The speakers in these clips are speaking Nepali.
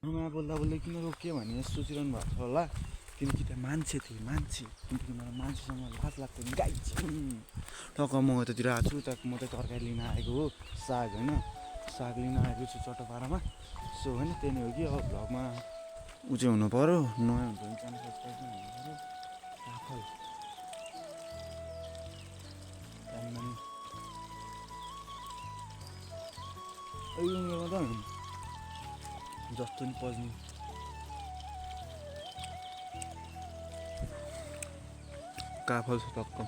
मा बोल्दा बोल्दै किन रोक्यो भने सोचिरहनु भएको छ होला किनकि त्यहाँ मान्छे थिए किनकि मलाई मान्छेसँग लाज लाग्थ्यो नि गाई टक्क म यतातिर आएको छु म त तरकारी लिन आएको हो साग होइन साग लिन आएको छु चटोपारामा सो होइन त्यही नै हो कि अब भ्लगमा ऊ चाहिँ हुनु पऱ्यो नयाँ हुन्छ भने च्यानल सब्सक्राइब पनि हुनु पऱ्यो काफल उमेरमा त जस्तो नि पज्ने काफल छ टक्क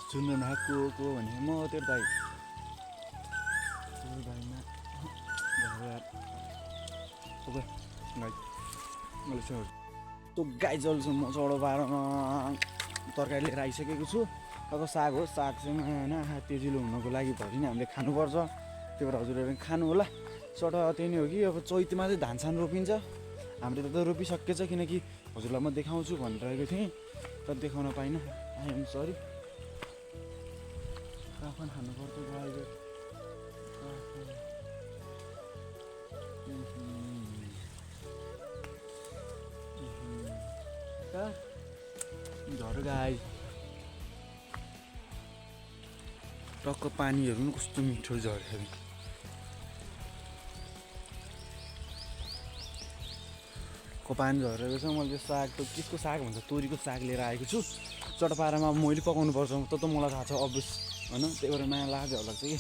सुन्न नाको को भने म तेरो दाइ दाइमा गाई जल्छु म चढो पारमा तरकारी लिएर आइसकेको छु अब साग हो साग चाहिँ होइन तेजिलो हुनको लागि भरि नै हामीले खानुपर्छ त्यही भएर हजुरहरू खानु होला चट त्यही नै हो कि अब चैतमा चाहिँ धान सान रोपिन्छ हामीले त रोपिसकेछ किनकि हजुरलाई म देखाउँछु भनिरहेको थिएँ तर देखाउन पाइनँ आई एम सरी काफन खानुपर्छ गाईको झर गाई टक्क पानीहरू पनि कस्तो मिठो झरेको पानी झरेको छ मैले साग त केको साग भन्छ तोरीको साग लिएर आएको छु चटपारामा मैले पकाउनु पर्छ त मलाई थाहा छ अभियस होइन त्यही भएर माया लाग्यो होला चाहिँ कि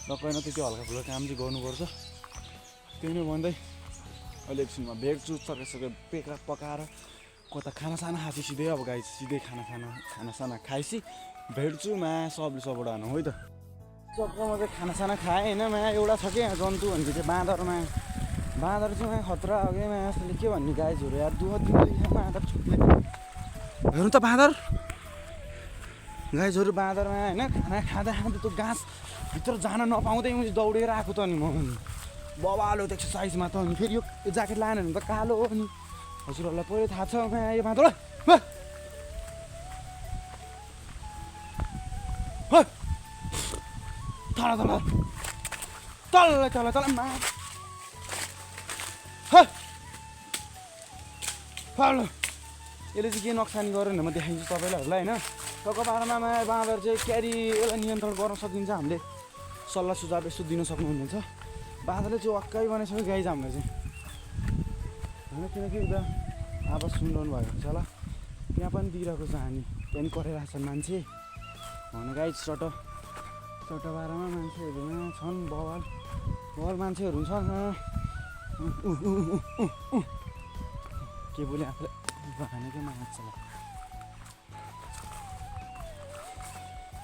टक्कै न त्यति हल्का फुल्का काम चाहिँ गर्नुपर्छ त्यही नै भन्दै अहिले एकछिनमा भेट्छु सके पेक्रा पकाएर कता खानासाना खाएपछि सिधै अब गाई सिधै खानासाना खाएपछि भेट्छु मा सबले सबबाट हानु है त चक्कमा चाहिँ खानासाना खाएँ होइन मा एउटा छ क्या जन्तु भनेको चाहिँ बाँदर चाहिँ मा खतरा हो क्या मा जस्तोले के भन्ने गाईहरू यार दुःख दिँदै बाँदर छुट्ने हेर्नु त बाँदर गाईहरू बाँदरमा होइन खाना खाँदा त्यो घाँसभित्र जान नपाउँदै मैले दौडेर आएको त नि म बबालो देख्छ साइजमा त अनि फेरि यो ज्याकेट लाएन भने त कालो हो नि हजुरहरूलाई पहिल्यै थाहा छ यो बाँदर तल मा यसले चाहिँ के नोक्सानी गरेन म देखाइदिन्छु तपाईँलाई होइन टक्क पारामा बाँदर चाहिँ क्यारी यसलाई नियन्त्रण गर्न सकिन्छ हामीले सल्लाह सुझाव यसो दिन सक्नुहुन्छ बाँदरले चाहिँ वाक्कै बनाइसक्यो गाई चाहिँ हामीलाई चाहिँ होइन किनकि उता आवाज सुनिरहनु भएको हुन्छ होला त्यहाँ पनि दिइरहेको छ हामी त्यहाँ पनि कराइरहेको छ मान्छे भने गाई चटपारामा मान्छेहरूमा छन् बवाल मान्छेहरू छन् के बोले आफूलाई भनेकै मान्छ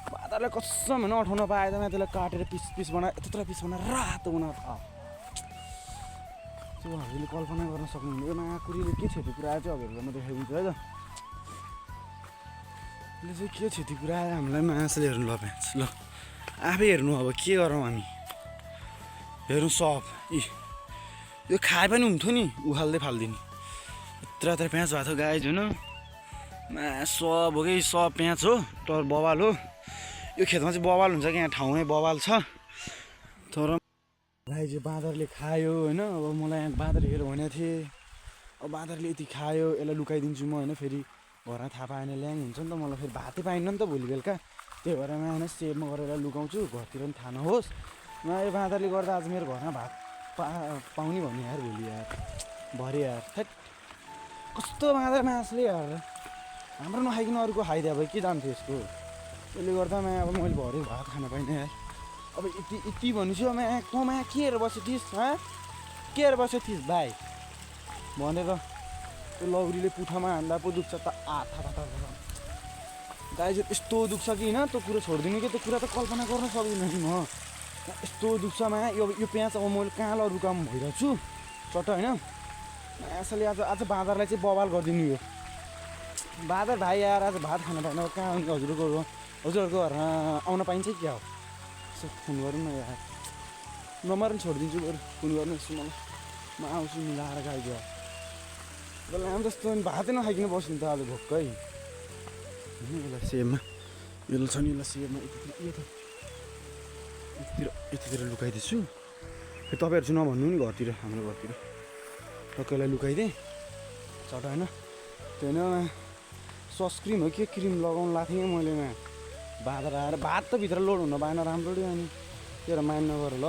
बाँदरलाई कसम होइन उठाउन पाएँ त म त्यसलाई काटेर पिस बनाएर त्यत्रो पिस बनाएर रातो बनाएर त्यो हजुरले कल्पना गर्न सक्नुहुन्न यो माकुरीले के क्षति पुऱ्यायो चाहिँ हजुरलाई म देखाइदिन्छु है त यसले चाहिँ के क्षति पुऱ्यायो हामीलाई मासले हेर्नु ल भ्यान्छ ल आफै हेर्नु अब के गरौँ हामी हेर्नु सब यो खाए पनि हुन्थ्यो नि उखाल्दै फालिदिने यत्र प्याज भएको थियो गाई जुन मा सब हो कि सब प्याज हो तर बवाल हो यो खेतमा चाहिँ बवाल हुन्छ कि यहाँ ठाउँमै बवाल छ तर गाई चाहिँ बाँदरले खायो होइन अब मलाई यहाँ बाँदर हेरेर भनेको थिएँ अब बाँदरले यति खायो यसलाई लुकाइदिन्छु म होइन फेरि घरमा थाहा पाएन ल्याङ हुन्छ नि त मलाई फेरि भातै पाइन्न नि त भोलि बेलुका त्यही भएर म होइन सेभमा गरेर लुकाउँछु घरतिर पनि थाहा नहोस् म यो बाँदरले गर्दा आज मेरो घरमा भात पाउने भन्ने यार भोलि यार भरे यार कस्तो बाँदर मासले यार हाम्रो नखाइकन अरूको खाइदियो अब के जान्थ्यो यसको यसले गर्दा अब मैले भरे भात खान पाइनँ यार अब यति भनेपछि अब कमा के हेरेर बस्यो थिइस् के हेरेर बस्यो थिइस् भाइ भनेर त्यो लौरीले पुठामा हान्दा पो दुख्छ त आथा गाई चाहिँ यस्तो दुख्छ कि होइन त्यो कुरो छोडिदिनु कि त्यो कुरा त कल्पना गर्न सक्दिनँ नि म यस्तो दुख्छमा यो प्याज अब मैले कहाँ अरू काम भइरहेको छु चट्ट होइन असली आज बाँदरलाई चाहिँ बवाल गरिदिनु यो बाँदर भाइ यार आज भात खान पाएन कहाँ हजुरहरूको घरमा आउन पाइन्छ क्या हो यसो फोन गरौँ न यार नम्बर पनि छोडिदिन्छु बरु फोन गर्नुहोस् मलाई म आउँछु मिलाएर गाइदियो लाम जस्तो भातै नखाइकन बस्नु त आज भोकै होइन यसलाई सेबमा यसलाई छ नि यसलाई सेबमा यो त यतितिर लुकाइदिन्छु फेरि तपाईँहरू चाहिँ नभन्नु नि घरतिर हाम्रो घरतिर टक्कैलाई लुकाइदिएँ चट होइन त्यो होइन सनस्क्रिन हो के क्रिम लगाउनु लाएको थिएँ मैले बाँदर आएर भात त भित्र लोड हुन पाएन राम्ररी अनि तेरो माइन नगर ल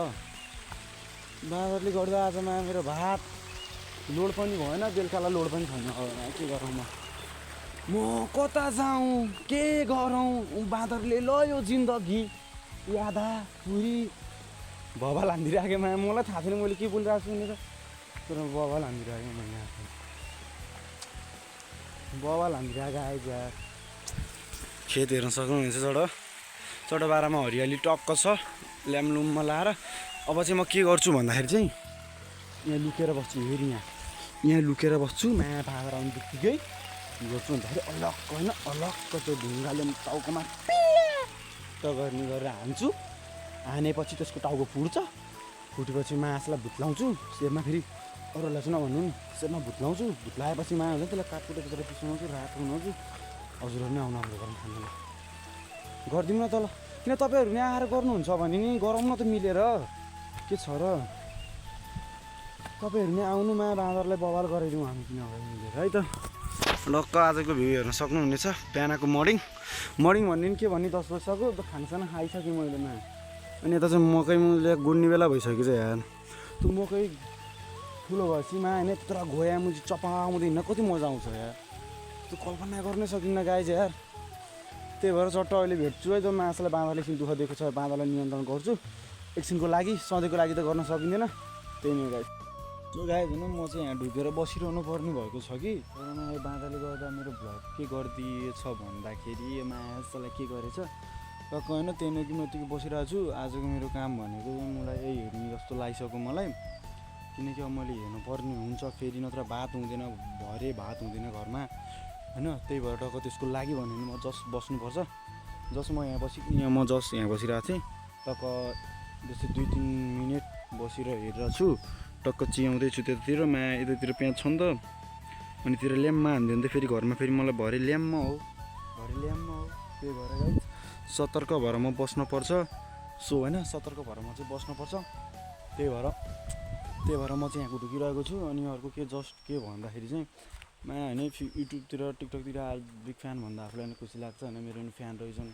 बाँदरले गर्दा आज मेरो भात लोड पनि भएन बेलुकालाई लोड पनि छैन के गरौँ म कता जाउँ के गरौँ बाँदरले लयो जिन्दगी यादा पुरी बबा लान्दिरहेको मलाई थाहा छैन मैले के बोलिरहेको छु भनेर तर बबा लान्दिरहेको मैले बबा लान्दिरहेको आइज खेत हेर्न सक्नुहुनेछ चढ बाह्रमा हरियाली टक्क छ ल्यामलुममा लाएर अब चाहिँ म के गर्छु भन्दाखेरि चाहिँ यहाँ लुकेर बस्छु फेरि यहाँ लुकेर बस्छु माया बाँदर आउने बित्तिकै गर्छु भन्दाखेरि अलक्क होइन अलक्क त्यो ढुङ्गाले टाउकोमा त गर्ने गरेर हान्छु हानेपछि त्यसको टाउको फुट्छ फुटेपछि मासलाई भुत्लाउँछु सेपमा फेरि अरूलाई चाहिँ नभन्नु नि सेपमा भुत्लाउँछु भुत्लाएपछि माया हुन्छ त्यसलाई काटकुटेर पिसाउँछु रातो बनाउँछु हजुरहरू नै आउनु हाम्रो घरमा खानुलाई गरिदिउँ न त ल किन तपाईँहरू नै आएर गर्नुहुन्छ भने नि गरौँ न त मिलेर के छ र तपाईँहरू नै आउनु माया बाँदरलाई बवाल गराइदिउँ हामी किन मिलेर है त लक्क आजको भ्यू हेर्न सक्नुहुनेछ बिहानको मर्निङ भन्ने के भन्ने 10 बजिसक्यो खानासाना खाइसकेँ मैले अनि यता चाहिँ मकै गुड्ने बेला भइसक्यो चाहिँ यार त्यो मकै ठुलो भएपछि होइन त्यत्र घोया मुजी चपाउँदै हिँड्न कति मजा आउँछ यार त्यो कल्पना गर्नै सकिन्न गाई चाहिँ यार त्यही भएर चट्ट अहिले भेट्छु है त्यो मासुलाई बाँदरले एकछिन दुःख दिएको छ बाँदरलाई नियन्त्रण गर्छु एकछिनको लागि सधैँको लागि त गर्न सकिँदैन त्यही नै गाई त्यो गाई भनौँ म चाहिँ यहाँ ढुकेर बसिरहनु पर्ने भएको छ कि तर यो बाँदरले गर्दा मेरो भ्लग के गरिदिएछ भन्दाखेरि यो मासुलाई के गरेछ टक्क होइन त्यही नै कि म यतिकै बसिरहेको छु आजको मेरो काम भनेको मलाई यही हेर्ने जस्तो लागिसक्यो मलाई किनकि अब मैले हेर्नुपर्ने हुन्छ फेरि नत्र भात हुँदैन भरे भात हुँदैन घरमा होइन त्यही भएर टक्क त्यसको लागि भने म जस्ट बस्नुपर्छ जस्ट म यहाँ बसिरहेको थिएँ टक्क जस्तै 2-3 मिनट बसेर हेरेर छु टक्क चियाउँदैछु त्यतातिर यतातिर प्याज छ नि त अनि तिर ल्याम्पमा हान्दै हुँदै फेरि घरमा फेरि मलाई भरे ल्याम्पमा हो त्यही भएर गाई सतर्क भएर म बस्नुपर्छ सो होइन सतर्क भएर म चाहिँ बस्नुपर्छ त्यही भएर म चाहिँ यहाँ ढुकिरहेको छु अनि अर्को के जस्ट के भन्दाखेरि चाहिँ होइन युट्युबतिर टिकटकतिर बिग फ्यान भन्दा आफूलाई नि खुसी लाग्छ होइन मेरो नि फ्यान रहेछन्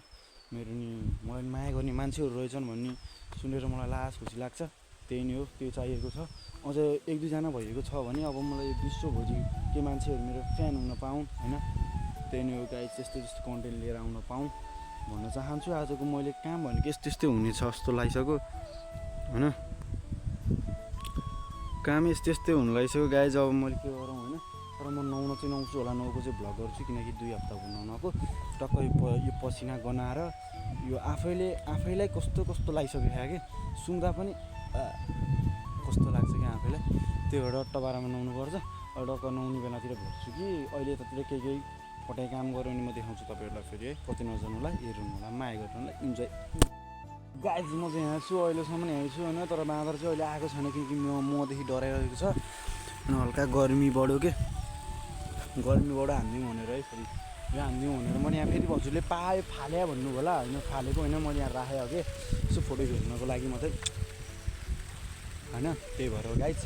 मेरो नि मलाई माया गर्ने मान्छेहरू रहेछन् भन्ने सुनेर मलाई लास खुसी लाग्छ त्यही नै हो त्यो चाहिएको छ अझ 1-2 जना भइएको छ भने अब मलाई विश्वभरि के मान्छेहरू मेरो फ्यान हुन पाऊँ होइन त्यही नै हो गाई त्यस्तो कन्टेन्ट लिएर आउन पाऊँ भन्न चाहन्छु आजको मैले काम भनेको यस्तै हुनेछ जस्तो लागिसक्यो होइन काम यस्तै हुन लागिसक्यो गाई जब मैले के गरौँ होइन तर म नुहाउन चाहिँ नुहाउँछु होला 9 चाहिँ भ्लग गर्छु किनकि 2 हप्ता भयो नुहाउनको टक्क यो पसिना गनाएर यो आफैलाई कस्तो लागिसक्यो कि सुँग्दा पनि कस्तो लाग्छ कि आफैलाई त्यही भएर टबारामा नुहाउनुपर्छ टक्क नुहाउने बेलातिर भेट्छु कि अहिले यतातिर केही पटाइ काम गऱ्यो भने म देखाउँछु तपाईँहरूलाई फेरि है कति नजानुलाई हेर्नु होला माया गर्नुलाई इन्जोय गाइज म चाहिँ यहाँ छु अहिलेसम्म यहाँ छु होइन तर बाँदर चाहिँ अहिले आएको छैन किनकि मदेखि डराइरहेको छ अनि हल्का गर्मी बढ्यो के गर्मी बढ्यो हान्दिउँ भनेर है फेरि यो हान्दिउँ भनेर मैले यहाँ फेरि हजुरले पायो फाल्या भन्नु होला होइन फालेको होइन मैले यहाँ राखेँ अघि यसो फोटो खिच्नको लागि मात्रै होइन त्यही भएर गाइज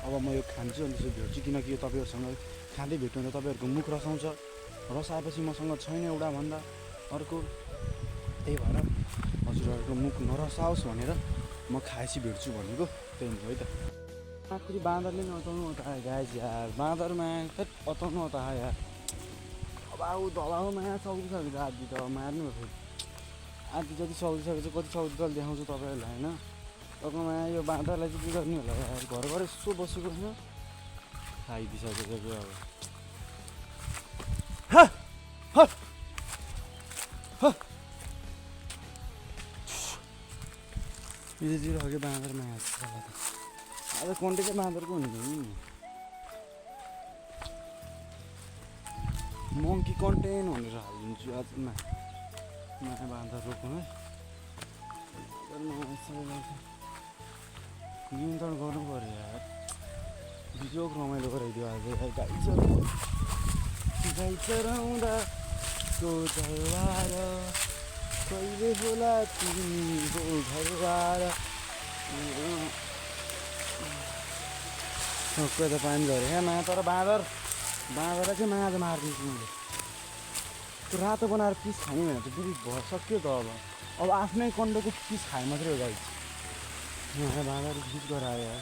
अब म यो खान्छु अनि त्यसो भेट्छु किनकि यो तपाईँहरूसँग खाँदै भेट्नु भने तपाईँहरूको मुख रसाउँछ रसाएपछि मसँग छैन एउटा भन्दा अर्को त्यही भएर हजुरहरूको मुख नरसाओस् भनेर म खाएपछि भेट्छु भनेको त्यही हो है त आखिरी बाँदरले नि अताउनु अतायो गाइज यार बाँदरमा अताउनु अतायो यार अब आऊ दबाउमा सक्दिसकेको आदि त मार्नु फेरि आदि जति सक्दिसकेको कति सक्दिसकेको देखाउँछु तपाईँहरूलाई होइन तपाईँमा यो बाँदरलाई चाहिँ के गर्ने होला यार घर यसो बसेको होइन खाइदिइसकेको छ क्या अब यतातिर अघि बाँदरमा आज कन्टेकै बाँदरको हुने मङ्की कन्टेन भनेर हालिदिन्छु आज नयाँ बाँदर रोप्नु है नियन्त्रण गर्नु पऱ्यो यार बिजोग रमाइलो गराइदियो आज गाई चराउँदा कहिले होला तिम्रो घरबार सबै त पानी झऱ्यो क्या मा तर बाँदरलाई चाहिँ माछा मारिदिन्छु मैले त्यो रातो बनाएर पिस खाने भनेर चाहिँ बुढी भइसक्यो त अब आफ्नै कन्डोको पिस खाए मात्रै हो गाई बाँदर गीत गरायो यार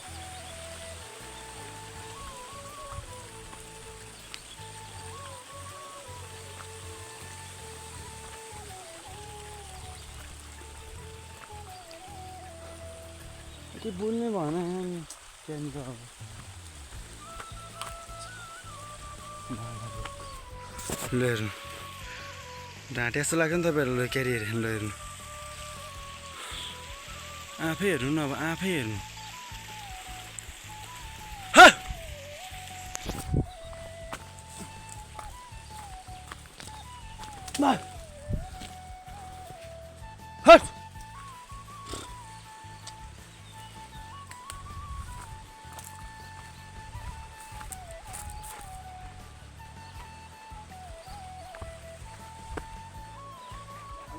त्यो बोल्ने भएन त्यहाँनिर अब ल हेर्नु ढाँटे जस्तो लाग्छ नि तपाईँहरूलाई क्यारियर ल हेर्नु आफै हेर्नु न अब आफै हेर्नु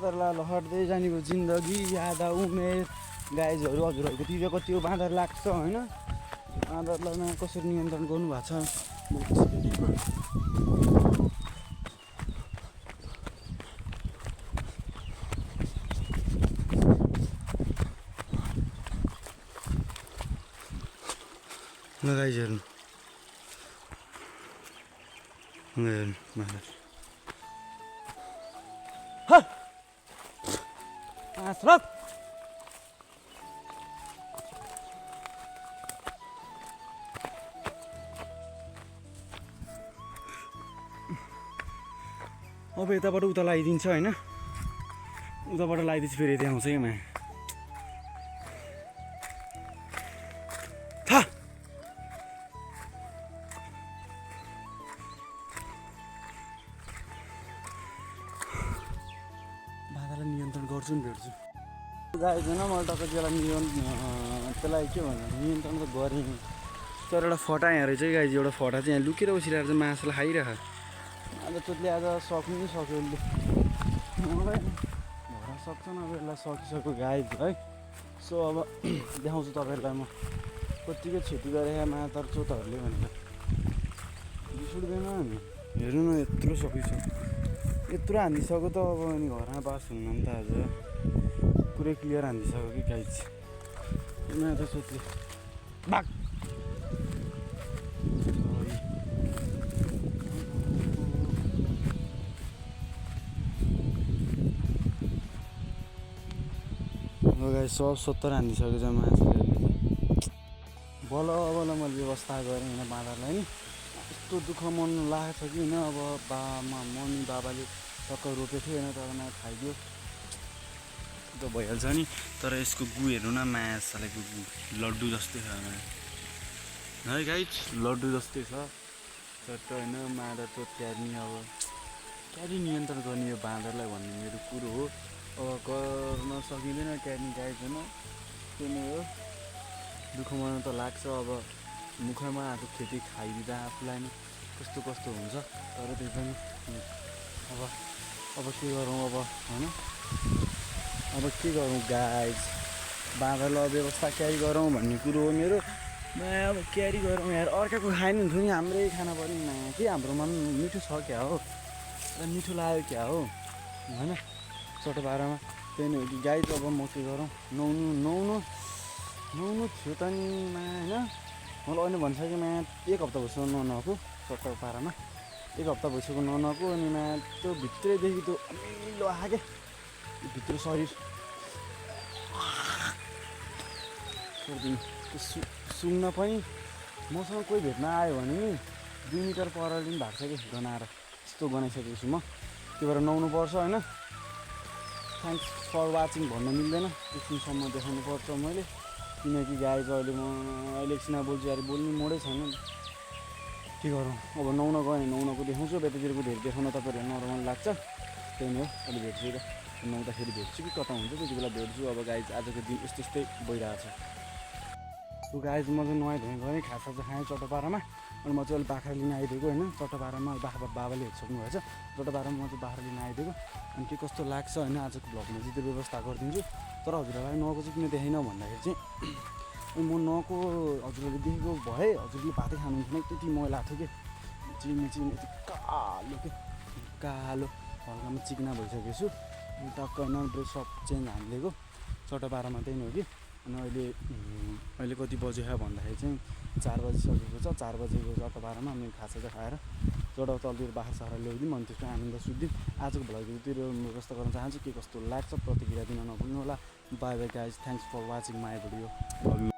बाँदरलाई हट्दै जानेको जिन्दगी यादा उमेर गाइजहरू हजुरहरूको तिरेको त्यो बाँदर लाग्छ होइन बाँदरलाई कसरी नियन्त्रण गर्नुभएको छ ल गाइजहरू हेर्नु बाँदर Asraf! अब यताबाट उता लगाइदिन्छ होइन उताबाट लगाइदिन्छ फेरि यता आउँछ कि मा बाँदरलाई नियन्त्रण गर्छु नि भेट्छु गाइदिएन मैले तपाईँलाई त्यसलाई के भन्नु नियन्त्रण त गरेँ तर एउटा फटा यहाँ रहेछ कि गाइज एउटा फटा चाहिँ यहाँ लुकेर बसिरहेको छ माछालाई खाइरहेको आज त्यसले आज सक्नु नि सक्यो उसले मलाई भएर सक्छ न अब यसलाई सकिसक्यो गाइज है सो अब देखाउँछु तपाईँहरूलाई म कतिको क्षति गरेँ मातर चोतहरूले भनेर रिस उठ्दैन नि हेर्नु न यत्रो सकिसक्यो यत्रो हानिदिइसक्यो त अब अनि घरमा बास हुन्न नि त आज पुरै क्लियर हानिदिइसक्यो कि गाइज माता चोतले बाक गाई 170 हानिदिइसकेको छ माछाले बल्ल बल्ल मैले व्यवस्था गरेँ होइन बाँदरलाई नि यस्तो दुःख मन लागेको छ कि होइन अब मम्मी बाबाले टक्क रोपेको थियो होइन तर खाइदियो त भइहाल्छ नि तर यसको गु हेर्नु न माछालेको गु लड्डु जस्तै छ है गाइज लड्डु जस्तै छ चट्ट होइन मादर चोट क्यार्ने अब क्यारी नियन्त्रण गर्ने यो बाँदरलाई भन्ने मेरो कुरो हो अब गर्न सकिँदैन क्यार्नी गाइज होइन त्यो नै हो दुःख मन त लाग्छ अब मुखमा आएको खेती खाइदिँदा आफूलाई नि कस्तो कस्तो हुन्छ तर त्यो पनि अब के गरौँ अब होइन अब के गरौँ गाइज बाँदरलाई व्यवस्था क्यारी गरौँ भन्ने कुरो हो मेरो अब क्यारी गरौँ यार अर्काको खाएन हुन्थ्यो नि हाम्रै खाना पनि के हाम्रोमा पनि मिठो छ क्या हो मिठो लाग्यो क्या हो होइन चटो पारामा त्यही नै हो कि गाई त अब म के गरौँ नुहाउनु थियो त नि होइन मैले अहिले भनिसकेँ मा 1 हप्ता भइसक्यो ननुहाएको चट्टो पारामा 1 हप्ता भइसक्यो ननुहाएको अनि मा त्यो भित्रैदेखि त्यो अमिलो आयो क्या भित्र शरीर त्यो सुँग्न पनि मसँग कोही भेट्न आयो भने नि 2 मिटर पर पनि भएको छ कि गनाएर यस्तो बनाइसकेको छु म त्यो भएर नुहाउनु पर्छ होइन थ्याङ्क्स फर वाचिङ भन्न मिल्दैन एकछिनसम्म देखाउनु पर्छ मैले किनकि गाई चाहिँ अहिले एकछिन बोल्छु यार बोल्ने मोडै छैन के गरौँ अब नुहाउन गयो भने नुहाउनको देखाउँछु यतातिरको धेरै देखाउन तपाईँहरू नर्मल लाग्छ त्यही नै हो अहिले भेट्छु र नुहाउँदाखेरि भेट्छु कि कता हुन्छ त्यति बेला भेट्छु अब गाई आजको दिन यस्तै भइरहेको छ सो गाइज म चाहिँ नुहाइ धुवाइ गरेँ खासा चाहिँ खाएँ चटो पारामा अनि म चाहिँ अहिले बाख्रा लिन आइदिएको होइन चट्टबारमा बाबाले हेरिसक्नु भएछ चट्टबारमा म चाहिँ बाख्रा लिन आइदिएको अनि के कस्तो लाग्छ होइन आजको भ्लगमा चाहिँ त्यो व्यवस्था गरिदिन्छु तर हजुरहरूलाई नको चाहिँ किन देखाइन भन्दाखेरि चाहिँ म नको हजुरहरूले देखेको भए हजुरले भातै खानुहुन्थेन त्यति मैला थियो कि चिनी यति कालो के कालो हल्कामा चिकना भइसकेको छु अनि टक्क ब्रेक सब चेन्ज हानिदिएको चट्टबारमा त्यही नै हो कि अनि अहिले कति बज्यो भन्दाखेरि चाहिँ 4 बजिसकेको छ 4 बजेको चट्टबारमा अनि खाजा चाहिँ खाएर चट्टा तलतिर बाख्रा साख्रा ल्याइदिउँ अनि त्यसमा आनन्द सुत्दिउँ आजको भ्लगतिर म कस्तो गर्न चाहन्छु के कस्तो लाग्छ प्रतिक्रिया दिन नभुल्नु होला bye bye guys thanks for watching my video